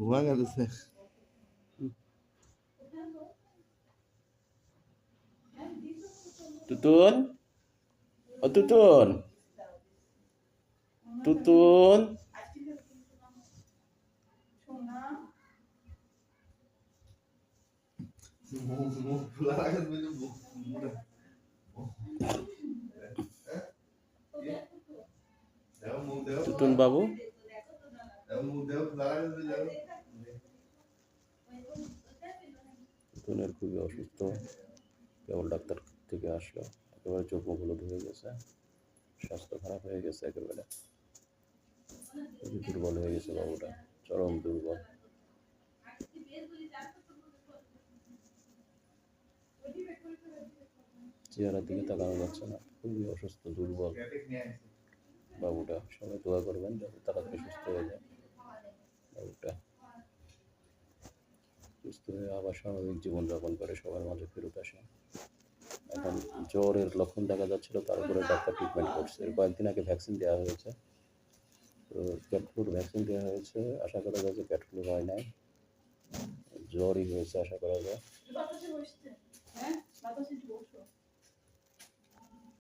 ঘুমা গেছে। তুতুন, ও তুতুন, তুতুন, মুখ খোলা রাখেন মুখ তুতুন বাবু, তুতুনের খুবই অসুস্থ, কেবল ডাক্তার থেকে আসলো, একেবারে চোখ মুখ হলুদ হয়ে গেছে, স্বাস্থ্য খারাপ হয়ে গেছে একেবারে, খুবই দুর্বল হয়ে গেছে বাবুটা, চরম দুর্বল। চেহারার দিকে তাকানো যাচ্ছে না, খুবই অসুস্থ দুর্বল বাবুটা। সবাই দোয়া করবেন যাতে তাড়াতাড়ি সুস্থ হয়ে যায় বাবুটা, সুস্থ হয়ে আবার স্বাভাবিক জীবনযাপন করে সবার মাঝে ফেরত আসে। এখন জ্বরের লক্ষণ দেখা যাচ্ছিল, তার উপরে ডাক্তার ট্রিটমেন্ট করছে। কয়েকদিন আগে ভ্যাকসিন দেওয়া হয়েছে, তো ক্যাট ফ্লুর ভ্যাকসিন দেওয়া হয়েছে, আশা করা যায় যে ক্যাট ফ্লু হয় নাই, জ্বরই হয়েছে আশা করা যায়।